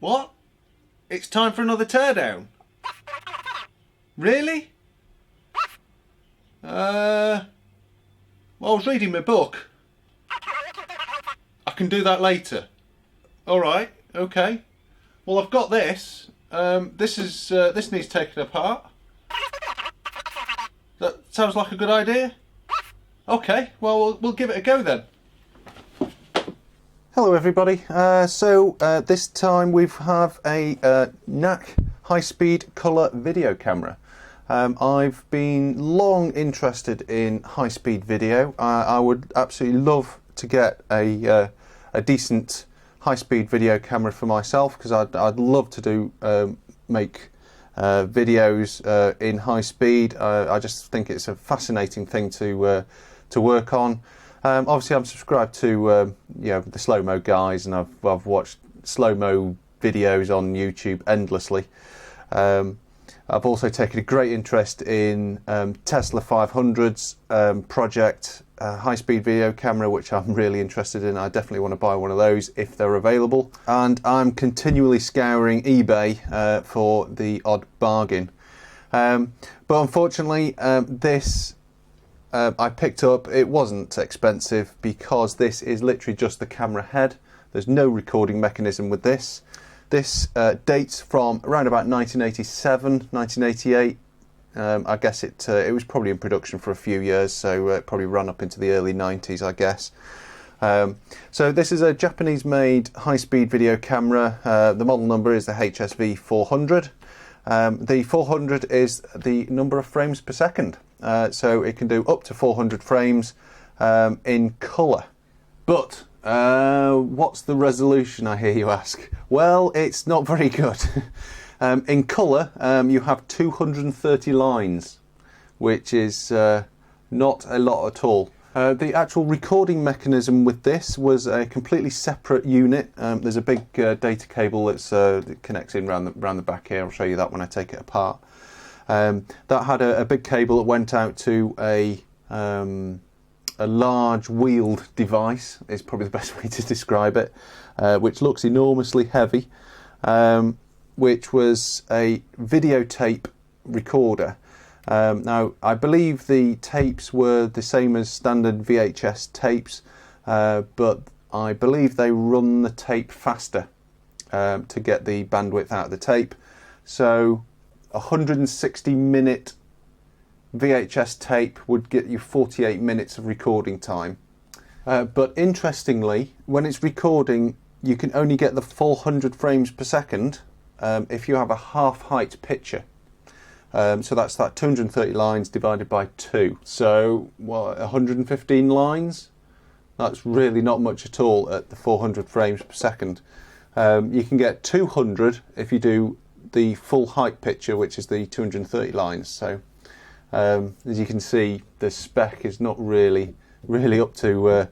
What? It's time for another teardown? Really? Well, I was reading my book. I can do that later. Alright, okay. Well, I've got this. This needs taken apart. That sounds like a good idea. Okay, well, we'll give it a go then. Hello everybody. This time we have a NAC high-speed colour video camera. I've been long interested in high-speed video. I would absolutely love to get a decent high-speed video camera for myself, because I'd love to do make videos in high speed. I just think it's a fascinating thing to work on. Obviously, I'm subscribed to the slow-mo guys, and I've watched slow-mo videos on YouTube endlessly. I've also taken a great interest in Tesla 500's project high-speed video camera, which I'm really interested in. I definitely want to buy one of those if they're available. And I'm continually scouring eBay for the odd bargain. But unfortunately, this I picked up. It wasn't expensive because this is literally just the camera head. There's no recording mechanism with this. This dates from around about 1987, 1988. I guess it was probably in production for a few years, so it probably ran up into the early 90s, I guess. So this is a Japanese-made high-speed video camera. The model number is the HSV 400. The 400 is the number of frames per second. So it can do up to 400 frames in colour. But what's the resolution, I hear you ask? Well, it's not very good. In colour, you have 230 lines, which is not a lot at all. The actual recording mechanism with this was a completely separate unit. There's a big data cable that connects in around the back here. I'll show you that when I take it apart. That had a big cable that went out to a large wheeled device, is probably the best way to describe it, which looks enormously heavy, which was a videotape recorder. Now, I believe the tapes were the same as standard VHS tapes, but I believe they run the tape faster to get the bandwidth out of the tape. So 160-minute VHS tape would get you 48 minutes of recording time. But interestingly, when it's recording, you can only get the 400 frames per second if you have a half-height picture. So that's that 230 lines divided by 2. So, 115 lines? That's really not much at all at the 400 frames per second. You can get 200 if you do the full height picture, which is the 230 lines. So, as you can see, the spec is not really up to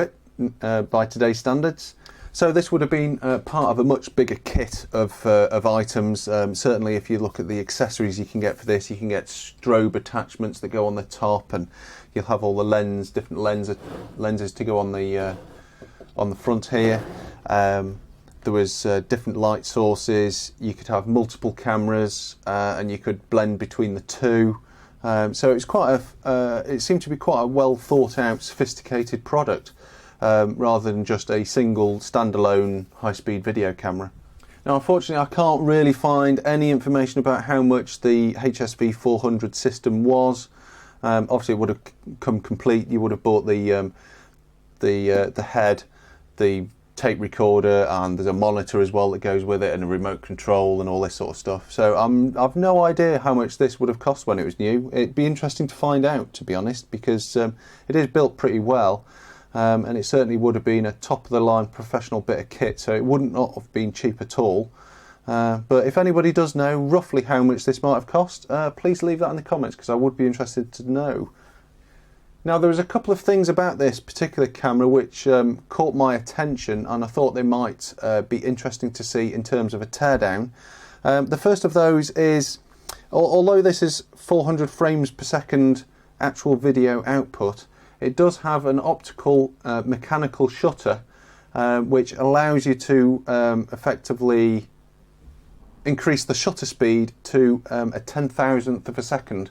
it by today's standards. So this would have been part of a much bigger kit of items. Certainly, if you look at the accessories you can get for this, you can get strobe attachments that go on the top, and you'll have all the different lenses to go on the front here. There was different light sources. You could have multiple cameras, and you could blend between the two. So it's it seemed to be quite a well thought out, sophisticated product. Rather than just a single standalone high-speed video camera. Now, unfortunately, I can't really find any information about how much the HSV 400 system was. Obviously, it would have come complete. You would have bought the head, the tape recorder, and there's a monitor as well that goes with it, and a remote control and all this sort of stuff. So I've no idea how much this would have cost when it was new. It'd be interesting to find out, to be honest, because it is built pretty well. And it certainly would have been a top-of-the-line professional bit of kit, so it wouldn't not have been cheap at all. But if anybody does know roughly how much this might have cost, please leave that in the comments, because I would be interested to know. Now, there was a couple of things about this particular camera which caught my attention, and I thought they might be interesting to see in terms of a teardown. The first of those is, although this is 400 frames per second actual video output, it does have an optical mechanical shutter which allows you to effectively increase the shutter speed to a 10,000th of a second.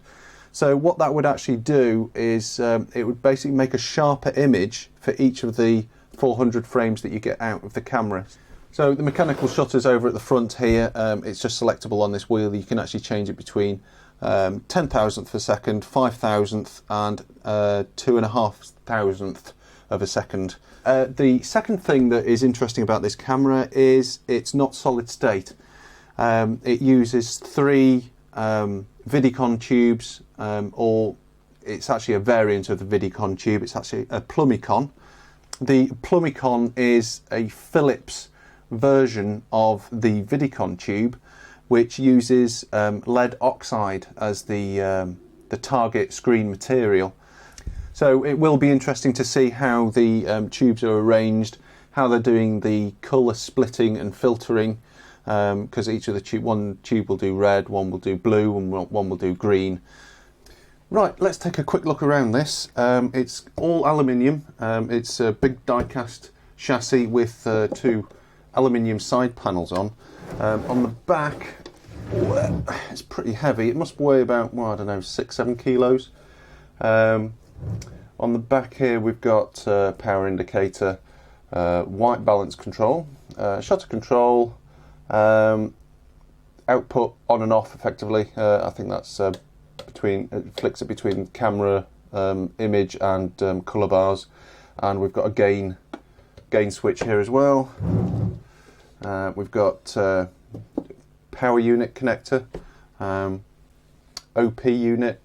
So what that would actually do is it would basically make a sharper image for each of the 400 frames that you get out of the camera. So the mechanical shutters over at the front here, it's just selectable on this wheel. You can actually change it between 10,000th of a second, 5,000th and 2,500th of a second. The second thing that is interesting about this camera is it's not solid state. It uses 3 Vidicon tubes, or it's actually a variant of the Vidicon tube. It's actually a Plumicon. The Plumicon is a Philips version of the Vidicon tube, which uses lead oxide as the target screen material. So it will be interesting to see how the tubes are arranged, how they're doing the colour splitting and filtering, because each of the one tube will do red, one will do blue, and one will do green. Right, let's take a quick look around this. It's all aluminium. It's a big die-cast chassis with 2 aluminium side panels on. On the back, it's pretty heavy. It must weigh about, well, I don't know, 6-7 kilos. On the back here we've got power indicator, white balance control, shutter control, output on and off effectively. I think that's it flicks it between camera, image and colour bars, and we've got a gain switch here as well. We've got power unit connector, OP unit,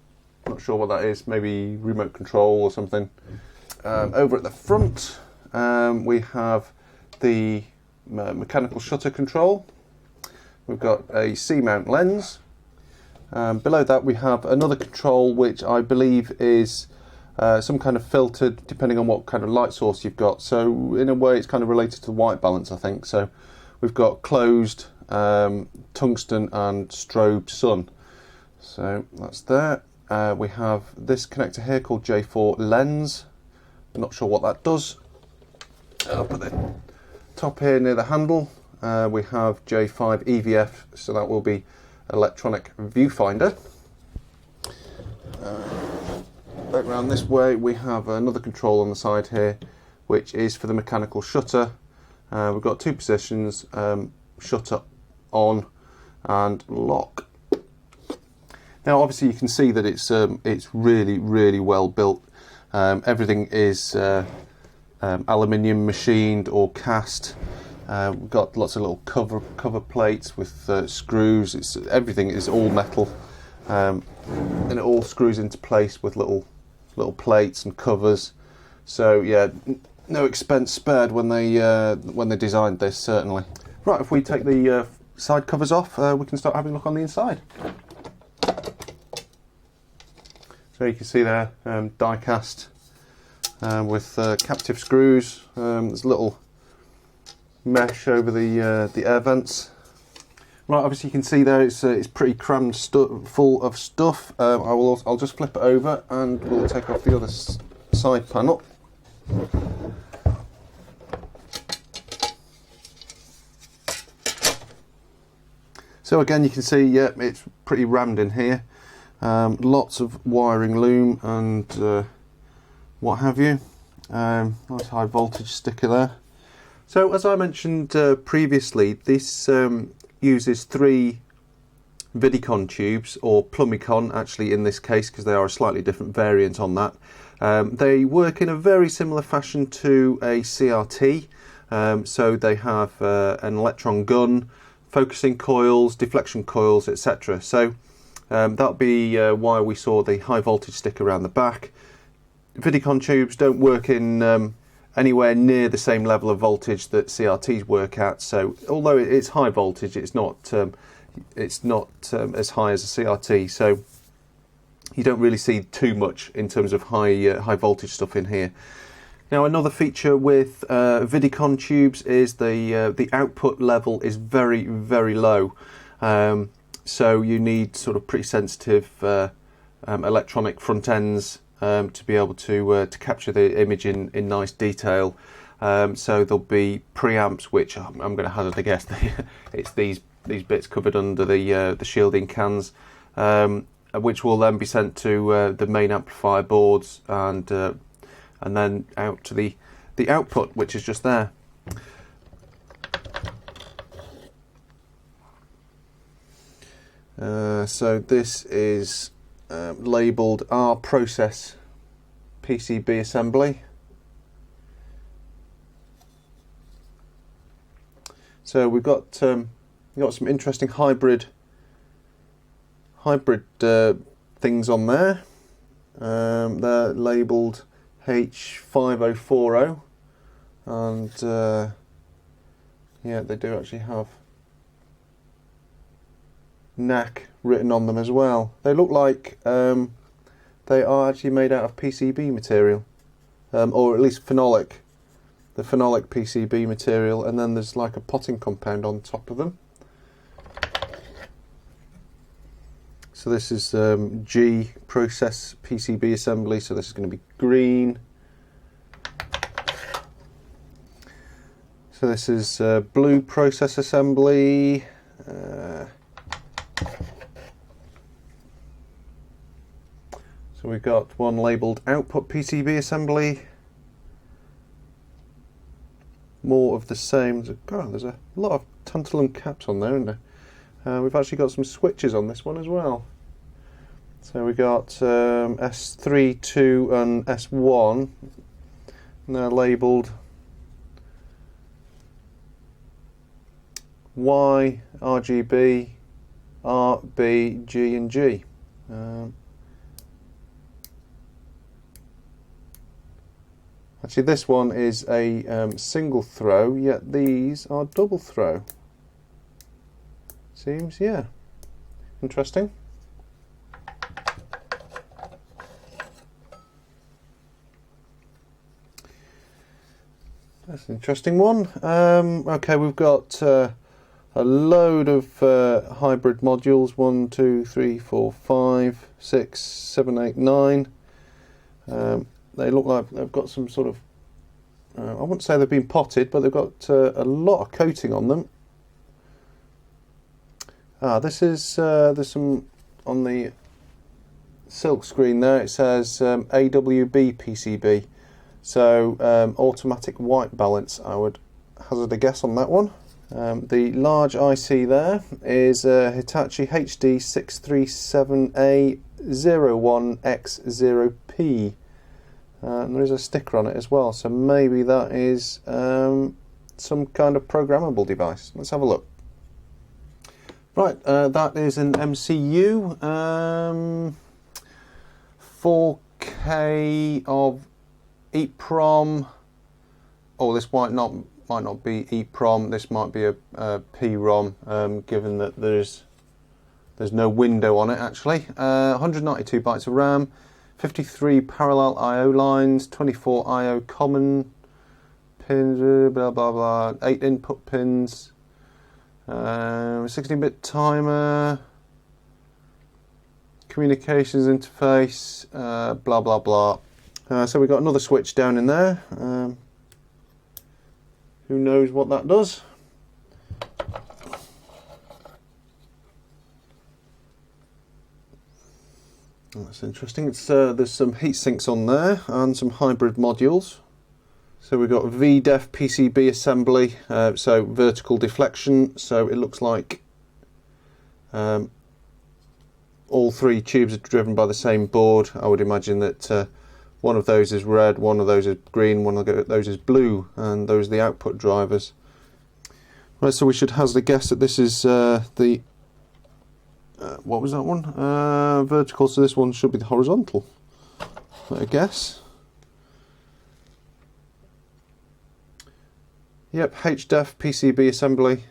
not sure what that is, maybe remote control or something. Over at the front we have the mechanical shutter control. We've got a C-mount lens. Below that we have another control which I believe is some kind of filtered, depending on what kind of light source you've got. So in a way it's kind of related to the white balance, I think. So we've got closed, tungsten and strobe sun. So that's there. We have this connector here called J4 lens. I'm not sure what that does. I'll put the top here near the handle. We have J5 EVF, so that will be electronic viewfinder. Back around this way we have another control on the side here, which is for the mechanical shutter. We've got 2 positions, shutter on and lock. Now obviously you can see that it's really well built. Everything is aluminium machined or cast. We've got lots of little cover plates with screws. Everything is all metal, and it all screws into place with little plates and covers. So yeah, no expense spared when they designed this, certainly. Right, if we take the side covers off, we can start having a look on the inside. So you can see there, die cast with captive screws. There's a little mesh over the air vents. Right, obviously you can see there it's pretty crammed full of stuff. I'll just flip it over and we'll take off the other side panel. So again you can see, yeah, it's pretty rammed in here. Lots of wiring loom and what have you. Nice high voltage sticker there. So as I mentioned previously, this uses 3 Vidicon tubes, or Plumicon actually in this case, because they are a slightly different variant on that. They work in a very similar fashion to a CRT. So they have an electron gun, focusing coils, deflection coils, etc. So that'll be why we saw the high voltage stick around the back. Vidicon tubes don't work in anywhere near the same level of voltage that CRTs work at. So although it's high voltage, it's not as high as a CRT. So you don't really see too much in terms of high voltage stuff in here. Now another feature with Vidicon tubes is the output level is very low. So you need sort of pretty sensitive electronic front ends to be able to capture the image in nice detail. So there'll be preamps, which I'm going to hazard a guess. It's these bits covered under the shielding cans, which will then be sent to the main amplifier boards, and then out to the output, which is just there. So this is labelled R process PCB assembly. So we've got some interesting hybrid things on there. They're labelled H5040, and yeah, they do actually have NAC written on them as well. They look like they are actually made out of PCB material, or at least phenolic. The phenolic PCB material, and then there's like a potting compound on top of them. So this is G process PCB assembly, so this is going to be green. So this is blue process assembly. So we've got one labelled output PCB assembly. More of the same. God, there's a lot of tantalum caps on there, isn't there? We've actually got some switches on this one as well. So we got S3, 2 and S1. And they're labelled Y, RGB, R, B, G and G. Actually, this one is a single throw, yet these are double throw. Seems, yeah, interesting. That's an interesting one. Okay, we've got a load of hybrid modules. 1, 2, 3, 4, 5, 6, 7, 8, 9. They look like they've got some sort of, I wouldn't say they've been potted, but they've got a lot of coating on them. This is, there's some, on the silk screen there, it says AWB PCB. So automatic white balance, I would hazard a guess on that one. The large IC there is Hitachi HD 637A01X0P. And there is a sticker on it as well, so maybe that is some kind of programmable device. Let's have a look. Right, that is an MCU, 4K of EEPROM. Oh, this might not be EEPROM. This might be a PROM, given that there's no window on it actually. 192 bytes of RAM. 53 parallel I/O lines, 24 I/O common pins, blah blah blah, 8 input pins, 16-bit timer, communications interface, blah blah blah. So we've got another switch down in there. Who knows what that does? That's interesting. It's there's some heat sinks on there and some hybrid modules. So we've got VDEF PCB assembly, so vertical deflection. So it looks like all three tubes are driven by the same board. I would imagine that one of those is red, one of those is green, one of those is blue, and those are the output drivers. Right, so we should hazard a guess that this is the what was that one? Vertical, so this one should be the horizontal, I guess. Yep, HDEF PCB assembly.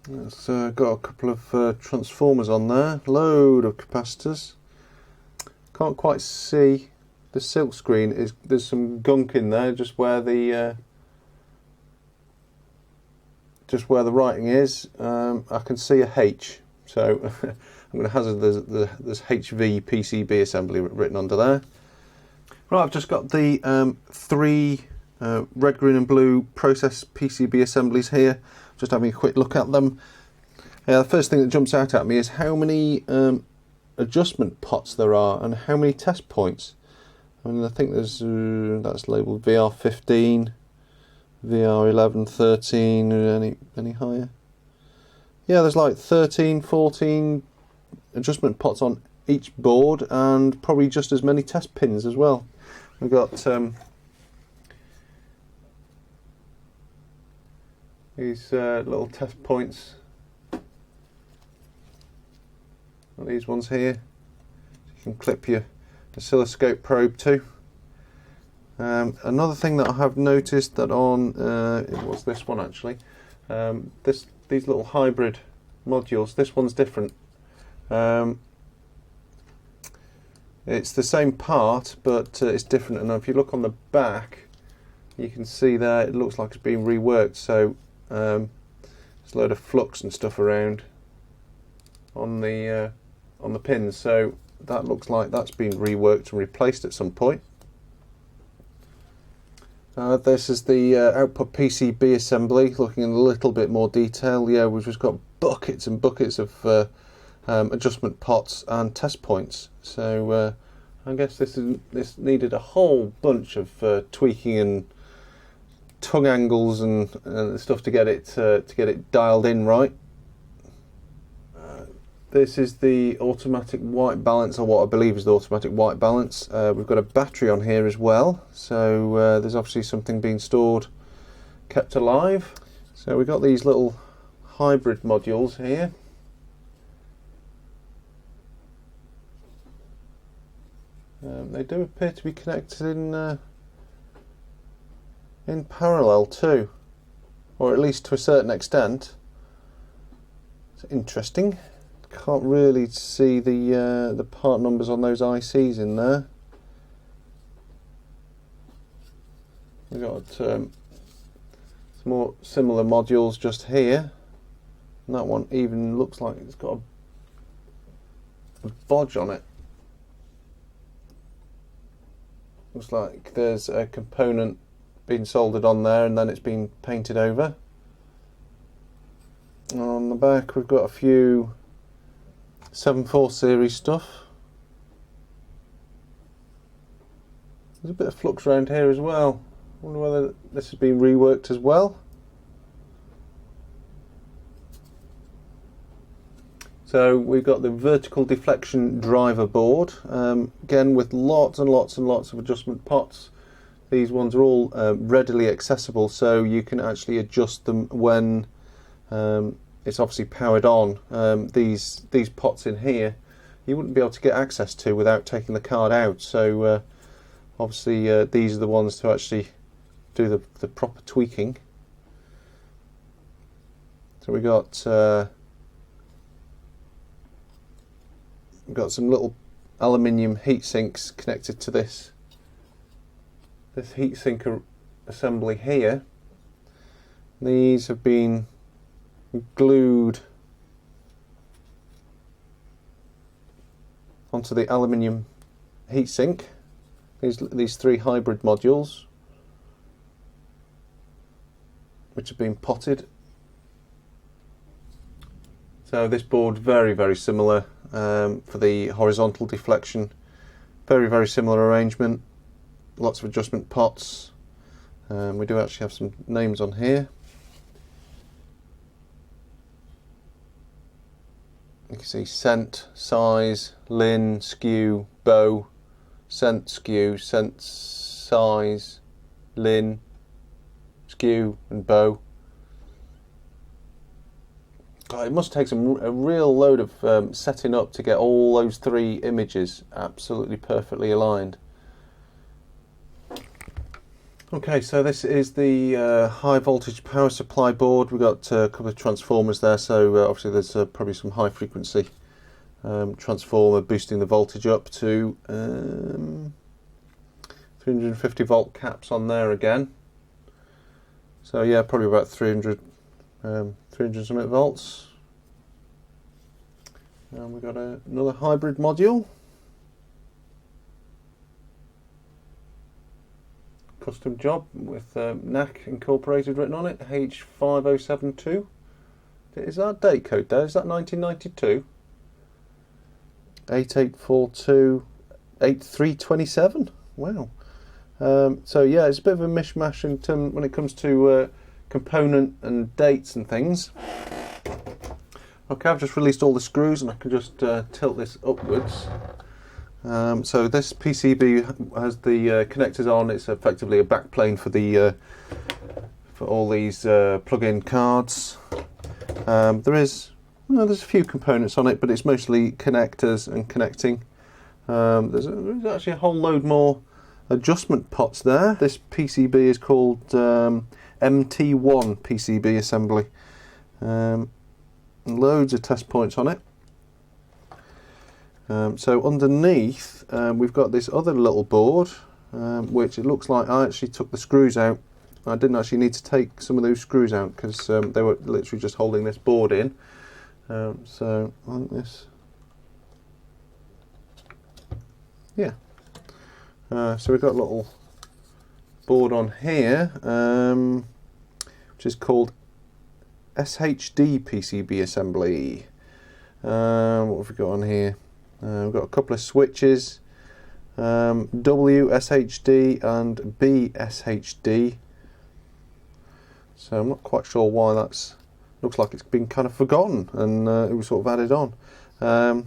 It's got a couple of transformers on there, load of capacitors. Can't quite see the silk screen. There's some gunk in there, just where the writing is. I can see a H, so I'm going to hazard there's HV PCB assembly written under there. Right, I've just got the three red, green and blue process PCB assemblies here. Just having a quick look at them. The first thing that jumps out at me is how many adjustment pots there are and how many test points. I mean, I think there's that's labelled VR15, VR11, 13, any higher? Yeah, there's like 13, 14 adjustment pots on each board and probably just as many test pins as well. We've got these little test points. These ones here. You can clip your oscilloscope probe to. Another thing that I have noticed that on it was this one actually. These little hybrid modules. This one's different. It's the same part, but it's different. And if you look on the back, you can see there it looks like it's been reworked. So there's a load of flux and stuff around on the pins. So that looks like that's been reworked and replaced at some point. This is the output PCB assembly, looking in a little bit more detail. Yeah, we've just got buckets and buckets of adjustment pots and test points. So I guess this needed a whole bunch of tweaking and tongue angles and stuff to get it dialed in right. This is the automatic white balance, or what I believe is the automatic white balance. We've got a battery on here as well, so there's obviously something being stored, kept alive. So we've got these little hybrid modules here. They do appear to be connected in parallel too, or at least to a certain extent. It's interesting. Can't really see the part numbers on those ICs in there. We've got some more similar modules just here. And that one even looks like it's got a bodge on it. Looks like there's a component being soldered on there and then it's been painted over. On the back we've got a few 7.4 series stuff. There's a bit of flux around here as well. I wonder whether this has been reworked as well. So we've got the vertical deflection driver board, again with lots and lots and lots of adjustment pots. These ones are all readily accessible, so you can actually adjust them when it's obviously powered on. These pots in here you wouldn't be able to get access to without taking the card out, so obviously these are the ones to actually do the proper tweaking. So we got some little aluminium heat sinks connected to this heatsink assembly here. These have been glued onto the aluminium heatsink. These three hybrid modules, which have been potted. So this board very, very similar for the horizontal deflection. Very, very similar arrangement. Lots of adjustment pots. We do actually have some names on here. You can see cent, size, lin, skew, bow, cent, skew, cent, size, lin, skew and bow. God, it must take a real load of setting up to get all those three images absolutely perfectly aligned. Okay, so this is the high voltage power supply board. We've got a couple of transformers there, so obviously there's probably some high frequency transformer boosting the voltage up to 350 volt caps on there again. So yeah, probably about 300 something volts. And we've got another hybrid module. custom job with NAC Incorporated written on it, H5072. Is that date code there? Is that 1992? 8842 8327. Wow. So yeah, it's a bit of a mishmash when it comes to component and dates and things. Okay, I've just released all the screws and I can just tilt this upwards. So this PCB has the connectors on. It's effectively a backplane for the for all these plug-in cards. There's a few components on it, but it's mostly connectors and connecting. There's actually a whole load more adjustment pots there. This PCB is called MT1 PCB assembly. Loads of test points on it. So underneath we've got this other little board, which it looks like I actually took the screws out. I didn't actually need to take some of those screws out because they were literally just holding this board in. So on this, yeah. So we've got a little board on here, which is called SHD PCB assembly. What have we got on here? We've got a couple of switches, WSHD and BSHD. So I'm not quite sure why that's. Looks like it's been kind of forgotten and it was sort of added on.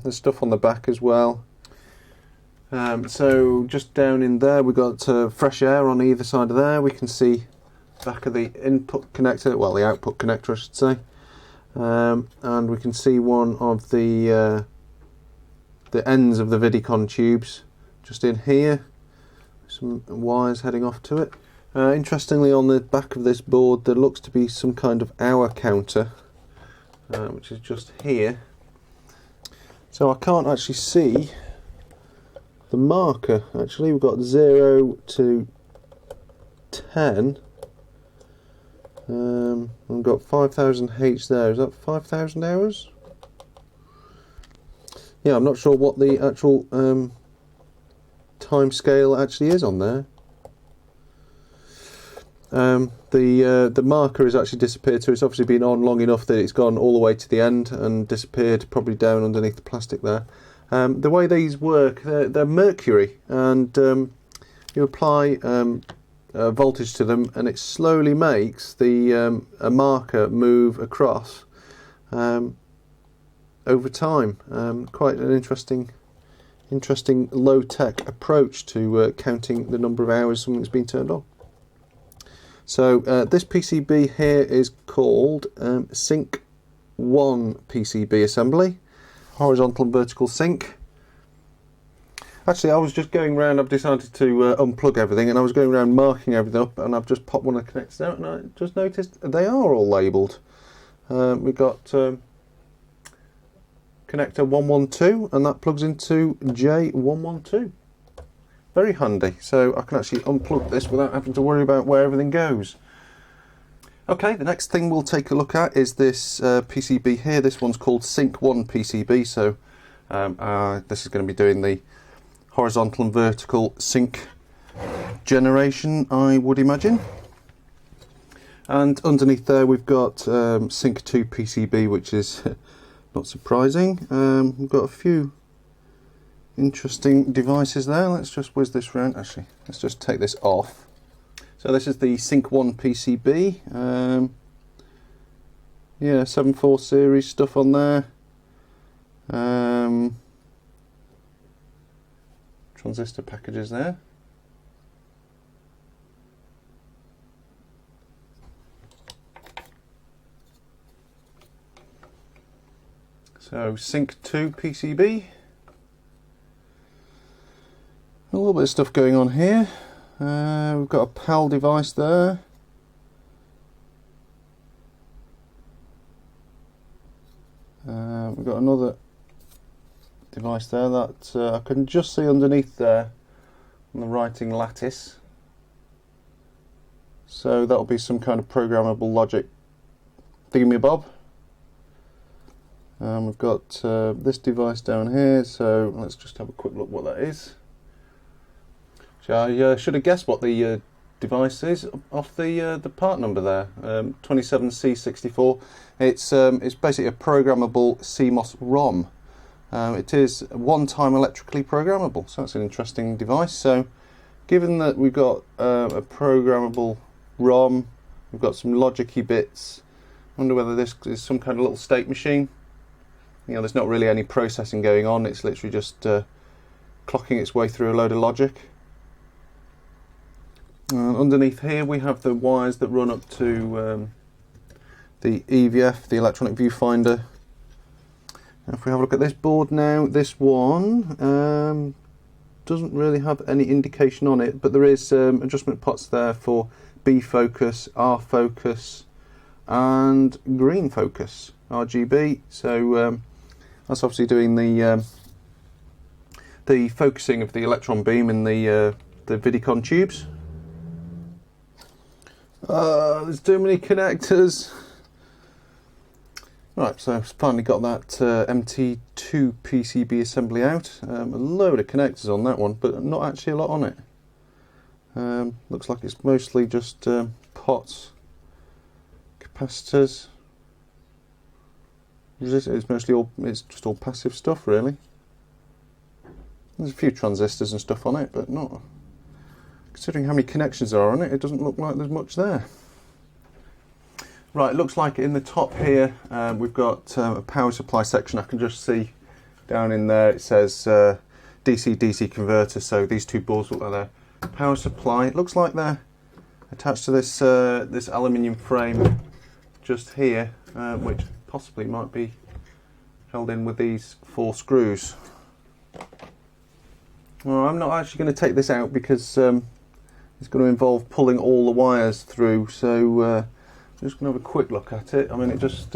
There's stuff on the back as well. So just down in there we've got fresh air on either side of there. We can see back of the input connector, well the output connector I should say, and we can see one of the ends of the Vidicon tubes just in here. Some wires heading off to it. Interestingly, on the back of this board there looks to be some kind of hour counter, which is just here. So I can't actually see the marker. Actually, we've got 0 to 10. We've got 5000 H there. Is that 5000 hours? Yeah, I'm not sure what the actual time scale actually is on there. The marker has actually disappeared, so it's obviously been on long enough that it's gone all the way to the end and disappeared, probably down underneath the plastic there. The way these work, they're mercury, and you apply voltage to them and it slowly makes the a marker move across over time. Quite an interesting low-tech approach to counting the number of hours something's been turned on. So this PCB here is called Sync 1 PCB assembly, horizontal and vertical sync. Actually, I was just going around, I've decided to unplug everything, and I was going around marking everything up, and I've just popped one of the connectors out, and I just noticed they are all labelled. We've got connector 112, and that plugs into J112. Very handy, so I can actually unplug this without having to worry about where everything goes. Okay, the next thing we'll take a look at is this PCB here. This one's called Sync 1 PCB, so this is going to be doing the horizontal and vertical sync generation, I would imagine. And underneath there we've got Sync 2 PCB, which is not surprising. We've got a few interesting devices there. Let's just whiz this round. Actually, let's just take this off. So this is the Sync 1 PCB. Yeah, 74 series stuff on there. Transistor packages there. So Sync 2 PCB. A little bit of stuff going on here. We've got a PAL device there. We've got another device there that I can just see underneath there on the writing lattice. So that'll be some kind of programmable logic thingy-bob. We've got this device down here, so let's just have a quick look what that is. I should have guessed what the device is off the part number there, 27C64. It's basically a programmable CMOS ROM. It is one-time electrically programmable, so that's an interesting device. So given that we've got a programmable ROM, we've got some logic-y bits, I wonder whether this is some kind of little state machine. You know, there's not really any processing going on, it's literally just clocking its way through a load of logic. Underneath here we have the wires that run up to the EVF, the electronic viewfinder. If we have a look at this board now, this one doesn't really have any indication on it, but there is adjustment pots there for B focus, R focus and green focus, RGB. So that's obviously doing the focusing of the electron beam in the Vidicon tubes. There's too many connectors. Right, so I've finally got that MT2 PCB assembly out. A load of connectors on that one, but not actually a lot on it. Looks like it's mostly just pots, capacitors. It's mostly all, it's just all passive stuff really. There's a few transistors and stuff on it, but not, considering how many connections there are on it, it doesn't look like there's much there. Right, it looks like in the top here we've got a power supply section. I can just see down in there it says DC-DC converter, so these two boards look like they're power supply. It looks like they're attached to this this aluminium frame just here, which possibly might be held in with these 4 screws. Well, I'm not actually going to take this out because it's going to involve pulling all the wires through, so I'm just going to have a quick look at it. I mean, it just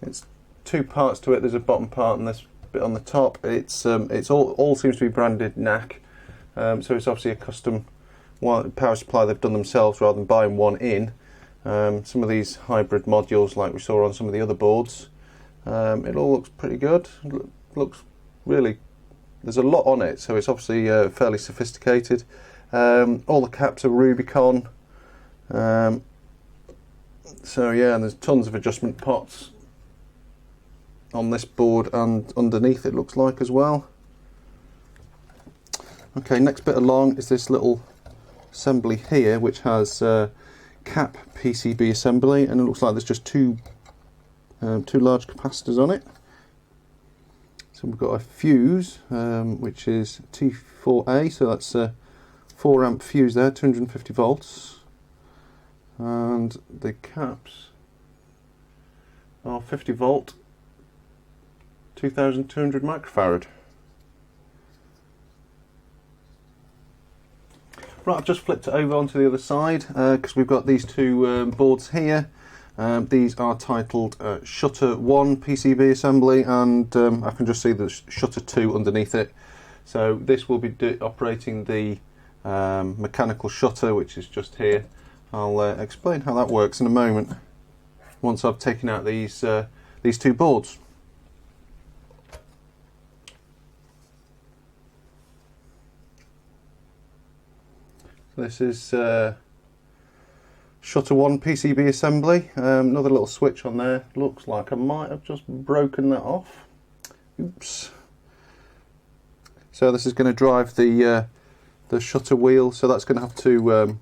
it's 2 parts to it. There's a bottom part and this bit on the top. It's all seems to be branded NAC, so it's obviously a custom power supply they've done themselves rather than buying one in. Some of these hybrid modules, like we saw on some of the other boards, it all looks pretty good. It looks really, there's a lot on it, so it's obviously fairly sophisticated. All the caps are Rubicon. So yeah, and there's tons of adjustment pots on this board and underneath it looks like as well. Okay, next bit along is this little assembly here which has cap PCB assembly, and it looks like there's just two large capacitors on it. So we've got a fuse which is T4A, so that's a 4 amp fuse there, 250 volts. And the caps are 50 volt, 2200 microfarad. Right, I've just flipped it over onto the other side because we've got these two boards here. These are titled Shutter 1 PCB assembly, and I can just see the Shutter 2 underneath it. So this will be operating the mechanical shutter, which is just here. I'll explain how that works in a moment once I've taken out these 2 boards. So this is Shutter 1 PCB assembly. Another little switch on there. Looks like I might have just broken that off. Oops. So this is going to drive the shutter wheel. So that's going to have to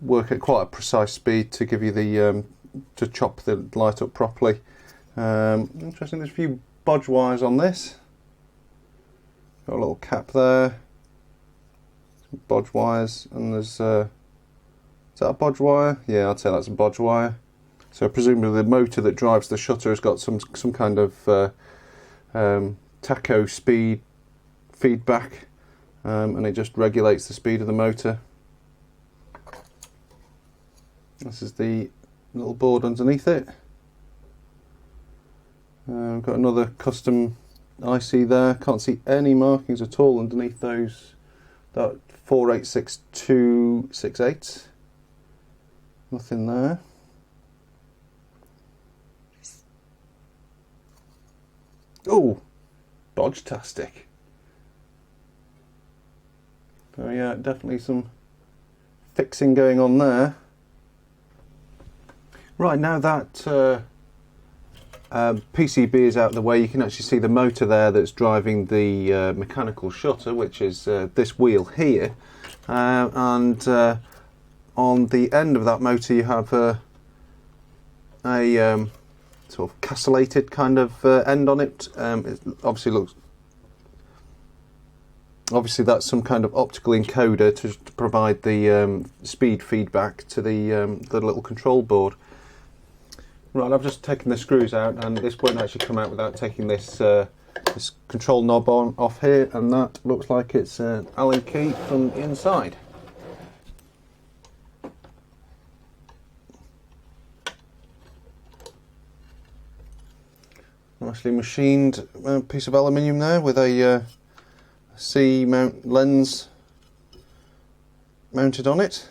work at quite a precise speed to give you the to chop the light up properly. Interesting. There's a few bodge wires on this. Got a little cap there. Some bodge wires, and there's is that a bodge wire? Yeah, I'd say that's a bodge wire. So presumably the motor that drives the shutter has got some kind of tacho speed feedback, and it just regulates the speed of the motor. This is the little board underneath it. We've got another custom IC there. Can't see any markings at all underneath those. That 486268. Nothing there. Oh, bodge-tastic. So yeah, definitely some fixing going on there. Right, now that PCB is out of the way, you can actually see the motor there that's driving the mechanical shutter, which is this wheel here. And on the end of that motor you have a sort of castellated kind of end on it. It obviously that's some kind of optical encoder to provide the speed feedback to the little control board. Right, I've just taken the screws out, and this won't actually come out without taking this this control knob off here, and that looks like it's an Allen key from the inside. Nicely machined piece of aluminium there with a C mount lens mounted on it.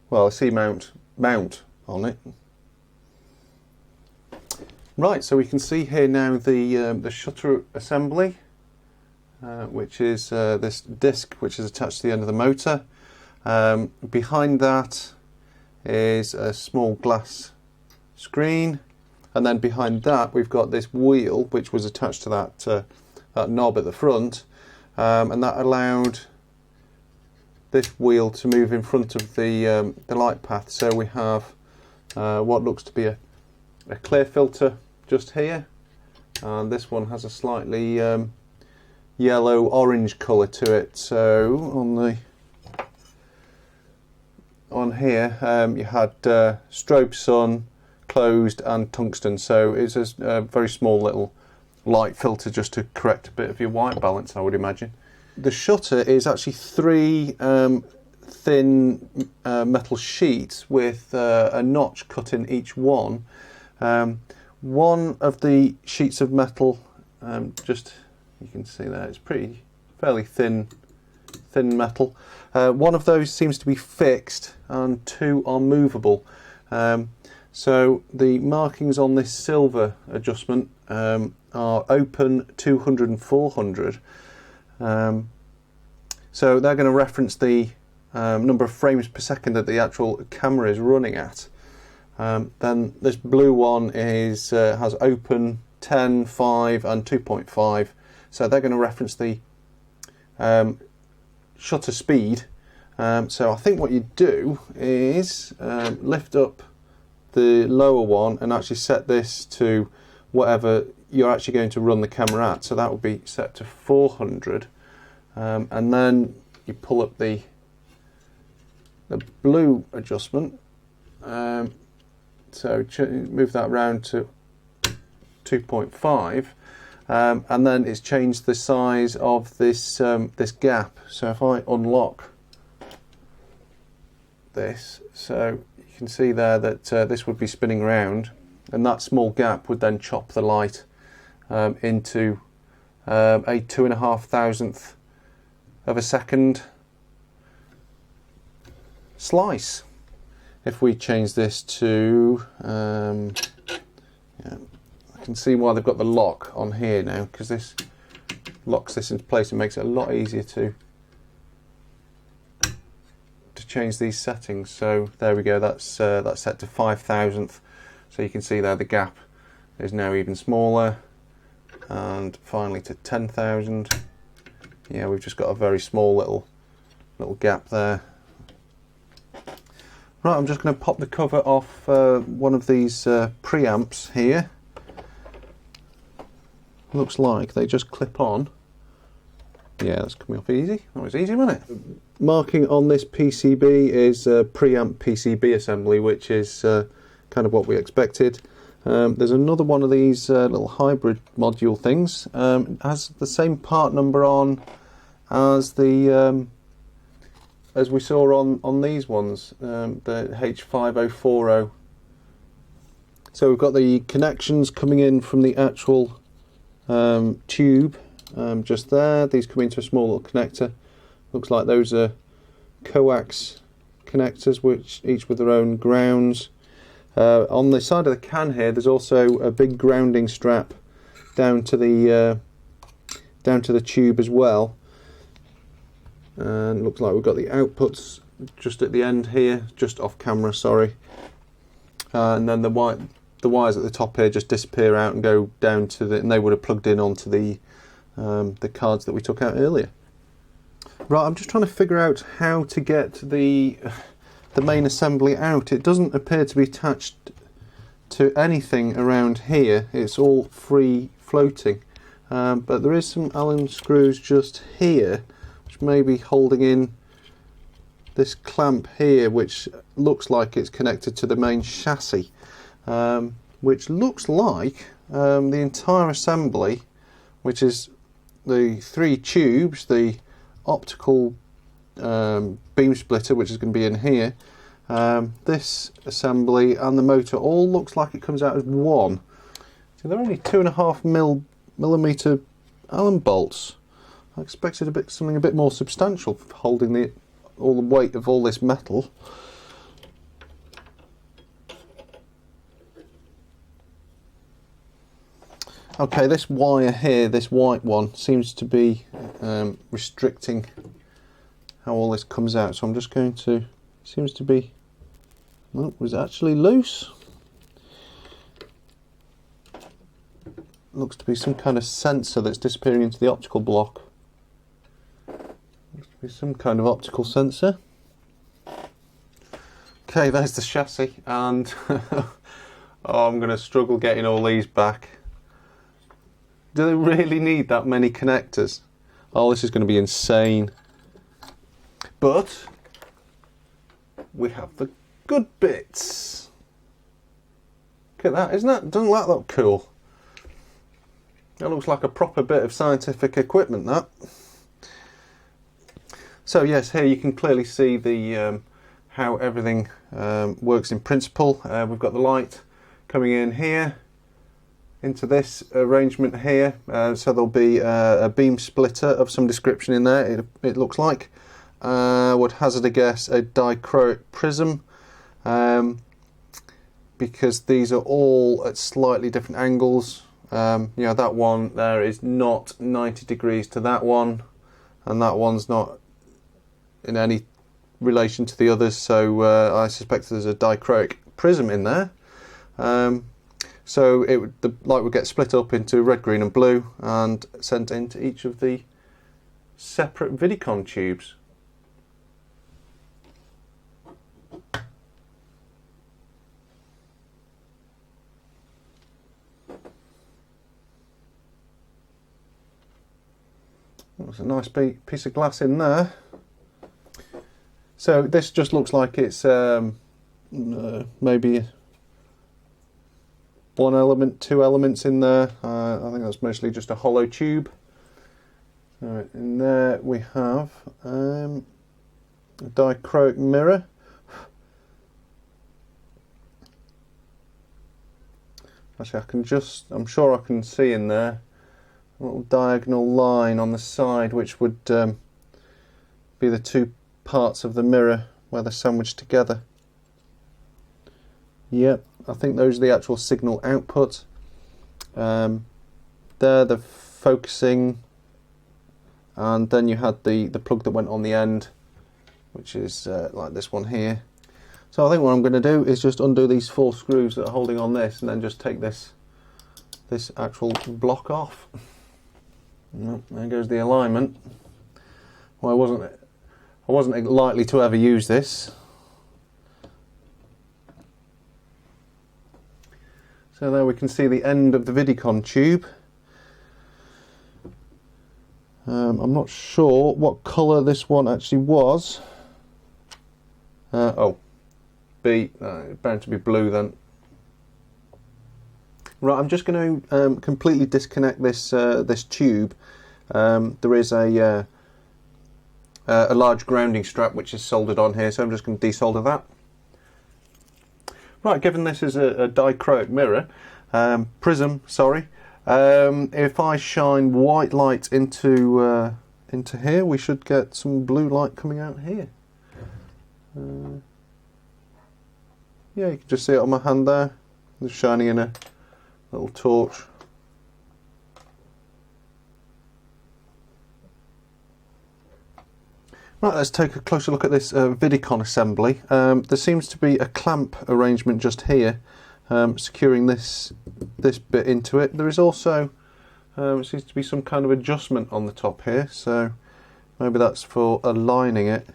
Well, a C mount on it. Right, so we can see here now the shutter assembly, which is this disc which is attached to the end of the motor. Behind that is a small glass screen, and then behind that we've got this wheel which was attached to that knob at the front, and that allowed this wheel to move in front of the light path. So we have what looks to be a clear filter just here, and this one has a slightly yellow orange colour to it. So on here you had strobe sun, closed, and tungsten. So it's a very small little light filter just to correct a bit of your white balance, I would imagine. The shutter is actually 3 thin metal sheets with a notch cut in each one. One of the sheets of metal, just you can see there, it's fairly thin metal. One of those seems to be fixed, and 2 are movable. So the markings on this silver adjustment are open 200 and 400. So they're going to reference the number of frames per second that the actual camera is running at. Then this blue one has open 10, 5 and 2.5. So they're going to reference the shutter speed. So I think what you do is lift up the lower one and actually set this to whatever you're actually going to run the camera at. So that would be set to 400, and then you pull up the blue adjustment, so move that round to 2.5, and then it's changed the size of this this gap. So if I unlock this, so you can see there that this would be spinning around, and that small gap would then chop the light into a 2.5 of a second slice. If we change this to, yeah, I can see why they've got the lock on here now, because this locks this into place and makes it a lot easier to change these settings. So there we go, that's set to 5,000th. So you can see there the gap is now even smaller, and finally to 10,000. Yeah, we've just got a very small little gap there. Right, I'm just going to pop the cover off one of these preamps here. Looks like they just clip on. Yeah, that's coming off easy. That was easy, wasn't it? Marking on this PCB is preamp PCB assembly, which is kind of what we expected. There's another one of these little hybrid module things. Has the same part number on as the as we saw on these ones, the H5040. So we've got the connections coming in from the actual tube just there. These come into a small little connector. Looks like those are coax connectors, which each with their own grounds. On the side of the can here, there's also a big grounding strap down to the tube as well. And looks like we've got the outputs just at the end here, just off camera, sorry. And then the wires at the top here just disappear out and go down to the, and they would have plugged in onto the cards that we took out earlier. Right, I'm just trying to figure out how to get the main assembly out. It doesn't appear to be attached to anything around here. It's all free floating. But there is some Allen screws just here, which may be holding in this clamp here, which looks like it's connected to the main chassis, which looks like the entire assembly, which is the 3 tubes, the optical beam splitter, which is going to be in here, this assembly and the motor, all looks like it comes out as one. So they're only 2.5 millimeter Allen bolts. I expected something a bit more substantial for holding all the weight of all this metal. Okay, this wire here, this white one, seems to be restricting how all this comes out. So I'm just going to, seems to be, well, it was actually loose. Looks to be some kind of sensor that's disappearing into the optical block. Looks to be some kind of optical sensor. Okay, there's the chassis, and oh, I'm going to struggle getting all these back. Do they really need that many connectors? Oh, this is going to be insane. But we have the good bits. Look at that, isn't that? Doesn't that look cool? That looks like a proper bit of scientific equipment, that. So yes, here you can clearly see the how everything works in principle. We've got the light coming in here into this arrangement here, so there'll be a beam splitter of some description in there, it looks like. Would hazard a guess a dichroic prism, because these are all at slightly different angles. You know, that one there is not 90 degrees to that one, and that one's not in any relation to the others, so I suspect there's a dichroic prism in there. So the light would get split up into red, green and blue and sent into each of the separate Vidicon tubes. There's a nice piece of glass in there. So this just looks like it's maybe 1 element, 2 elements in there. I think that's mostly just a hollow tube. So in there we have a dichroic mirror. Actually, I'm sure I can see in there a little diagonal line on the side, which would be the 2 parts of the mirror where they're sandwiched together. Yep, I think those are the actual signal output. There, the focusing, and then you had the plug that went on the end, which is like this one here. So I think what I'm going to do is just undo these 4 screws that are holding on this, and then just take this actual block off. Well, there goes the alignment. Well, I wasn't likely to ever use this. So there we can see the end of the Vidicon tube. I'm not sure what colour this one actually was. Oh, bound to be blue then. Right, I'm just going to completely disconnect this this tube. There is a large grounding strap which is soldered on here, so I'm just going to desolder that. Right, given this is a dichroic mirror, prism, sorry, if I shine white light into here, we should get some blue light coming out here. Yeah, you can just see it on my hand there. It's shining in a little torch. Right, let's take a closer look at this Vidicon assembly. There seems to be a clamp arrangement just here, securing this bit into it. There is also seems to be some kind of adjustment on the top here, so maybe that's for aligning it.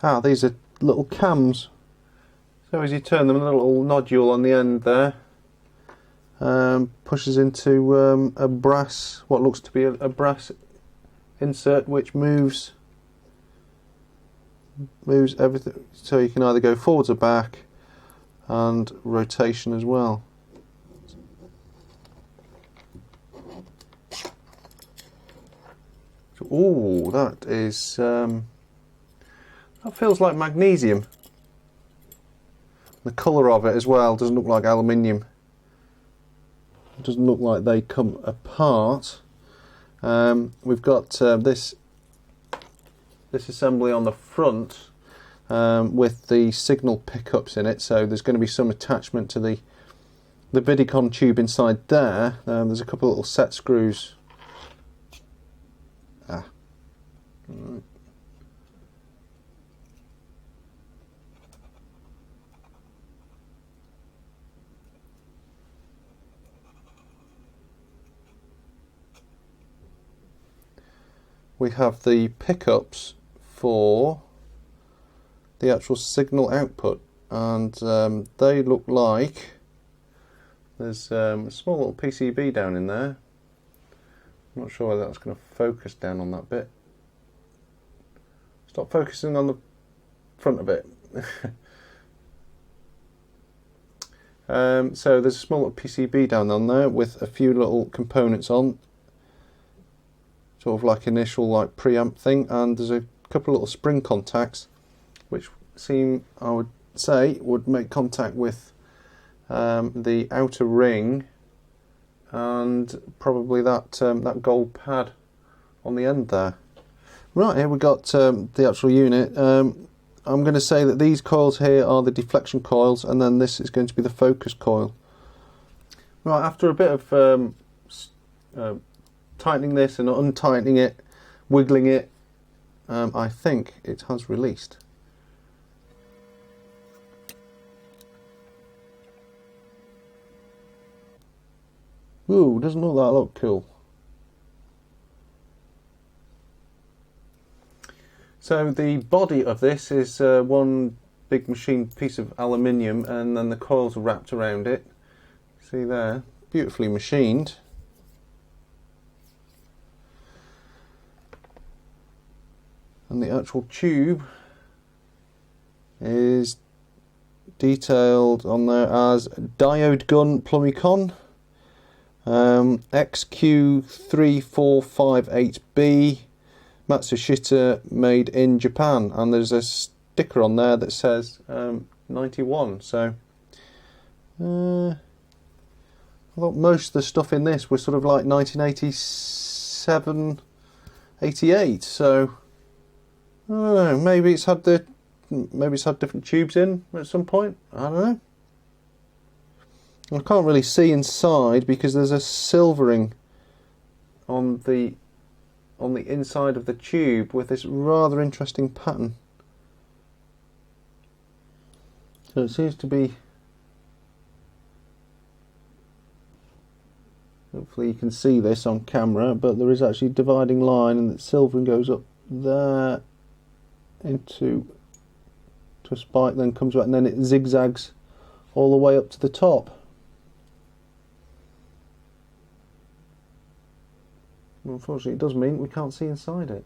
Ah, these are little cams. So as you turn them, a little nodule on the end there pushes into a brass, what looks to be a brass insert, which moves everything. So you can either go forwards or back, and rotation as well. Oh, that is that feels like magnesium. The colour of it as well doesn't look like aluminium. It doesn't look like they come apart. We've got this assembly on the front with the signal pickups in it, so there's going to be some attachment to the Vidicon tube inside there. There's a couple of little set screws. We have the pickups for the actual signal output, and they look like there's a small little PCB down in there. I'm not sure whether that's going to focus down on that bit. Stop focusing on the front of it. So there's a small little PCB down on there with a few little components on, sort of like initial like preamp thing, and there's a couple of little spring contacts which seem, I would say, would make contact with the outer ring and probably that that gold pad on the end there. Right, here we got the actual unit. I'm going to say that these coils here are the deflection coils, and then this is going to be the focus coil. Right, after a bit of tightening this and untightening it, wiggling it, I think it has released. Ooh, doesn't that look cool? So the body of this is one big machine piece of aluminium, and then the coils are wrapped around it. See there, beautifully machined. And the actual tube is detailed on there as diode gun Plumicon XQ3458B Matsushita, made in Japan, and there's a sticker on there that says 91. So I thought most of the stuff in this was sort of like 1987, 88. So I don't know. Maybe it's had different tubes in at some point. I don't know. I can't really see inside because there's a silvering on the inside of the tube with this rather interesting pattern. So it seems to be, hopefully you can see this on camera, but there is actually a dividing line, and the silvering goes up there into a spike, then comes back, and then it zigzags all the way up to the top. Unfortunately, it does mean we can't see inside it.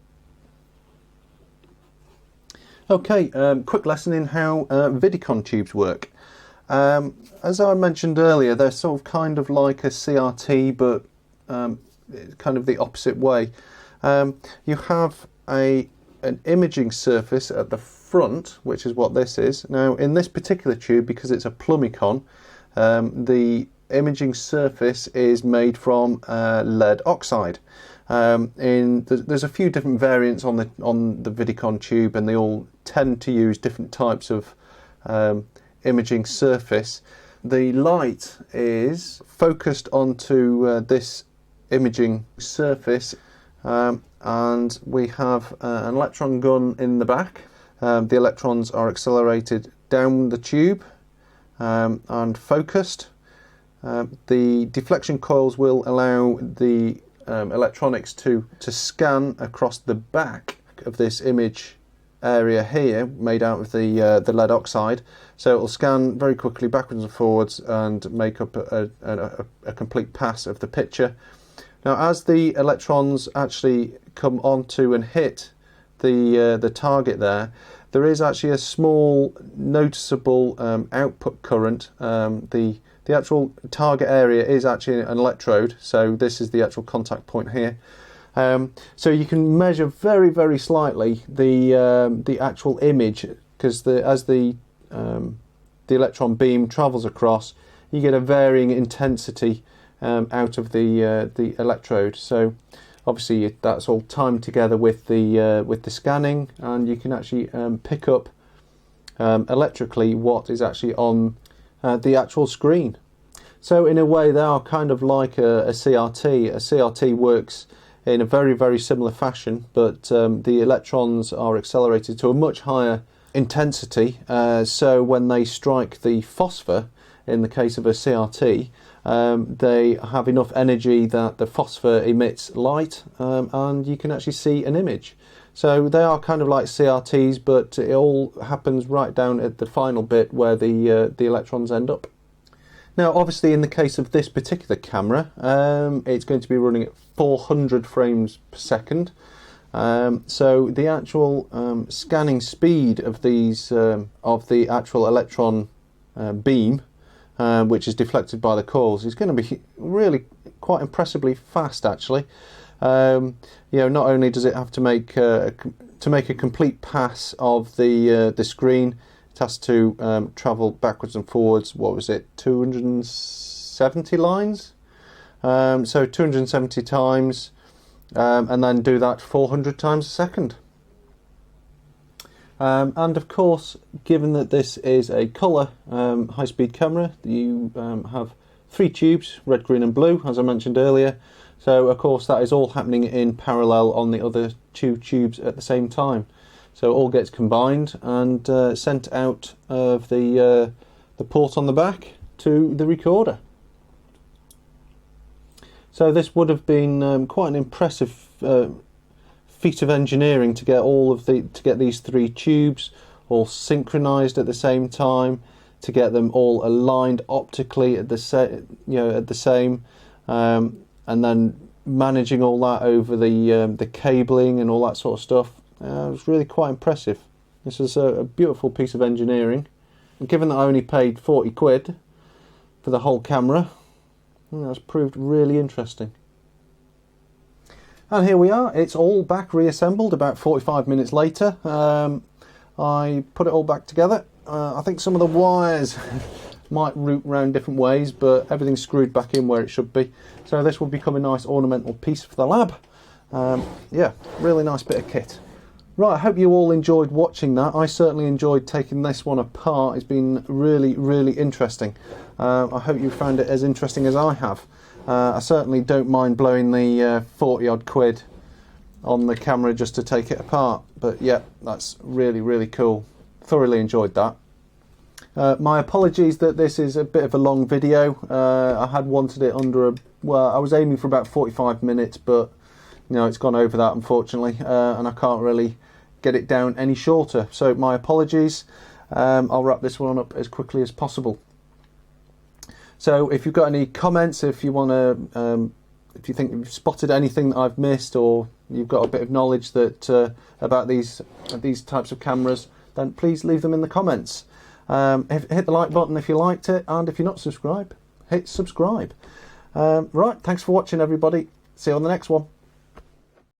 Okay, quick lesson in how Vidicon tubes work. As I mentioned earlier, they're sort of kind of like a CRT, but kind of the opposite way. You have an imaging surface at the front, which is what this is. Now, in this particular tube, because it's a Plumicon, the imaging surface is made from lead oxide. There's a few different variants on the Vidicon tube, and they all tend to use different types of imaging surface. the light is focused onto this imaging surface, and we have an electron gun in the back. The electrons are accelerated down the tube and focused. The deflection coils will allow the electronics to scan across the back of this image area here, made out of the lead oxide. So it will scan very quickly backwards and forwards and make up a complete pass of the picture. Now, as the electrons actually come onto and hit the target there is actually a small noticeable output current. The actual target area is actually an electrode, so this is the actual contact point here. So you can measure very, very slightly the actual image, because as the electron beam travels across, you get a varying intensity out of the electrode. So obviously that's all timed together with the scanning, and you can actually pick up electrically what is actually on the actual screen. So in a way they are kind of like a CRT. A CRT works in a very, very similar fashion, but the electrons are accelerated to a much higher intensity, so when they strike the phosphor, in the case of a CRT, they have enough energy that the phosphor emits light, and you can actually see an image. So they are kind of like CRTs, but it all happens right down at the final bit where the electrons end up. Now, obviously, in the case of this particular camera, it's going to be running at 400 frames per second. So the actual scanning speed of these of the actual electron beam, which is deflected by the coils, is going to be really quite impressively fast, actually. You know, not only does it have to make a complete pass of the screen, it has to travel backwards and forwards. What was it? 270 lines. So 270 times, and then do that 400 times a second. And of course, given that this is a colour high-speed camera, you have 3 tubes, red, green and blue, as I mentioned earlier. So of course that is all happening in parallel on the other 2 tubes at the same time. So it all gets combined and sent out of the port on the back to the recorder. So this would have been quite an impressive feat of engineering to get these 3 tubes all synchronized at the same time, to get them all aligned optically at the same, and then managing all that over the cabling and all that sort of stuff. It was really quite impressive. This is a beautiful piece of engineering. And given that I only paid 40 quid for the whole camera, that's proved really interesting. And here we are, it's all back reassembled about 45 minutes later. I put it all back together. I think some of the wires might route around different ways, but everything's screwed back in where it should be. So this will become a nice ornamental piece for the lab. Yeah, really nice bit of kit. Right, I hope you all enjoyed watching that. I certainly enjoyed taking this one apart. It's been really, really interesting. I hope you found it as interesting as I have. I certainly don't mind blowing the 40 odd quid on the camera just to take it apart. But yeah, that's really, really cool. Thoroughly enjoyed that. My apologies that this is a bit of a long video. I had wanted it under I was aiming for about 45 minutes, but you know, it's gone over that, unfortunately, and I can't really get it down any shorter. So my apologies. I'll wrap this one up as quickly as possible. So if you've got any comments, if you want to, if you think you've spotted anything that I've missed, or you've got a bit of knowledge that about these types of cameras, then please leave them in the comments. Hit the like button if you liked it, and if you're not subscribed, hit subscribe. Right, thanks for watching, everybody. See you on the next one.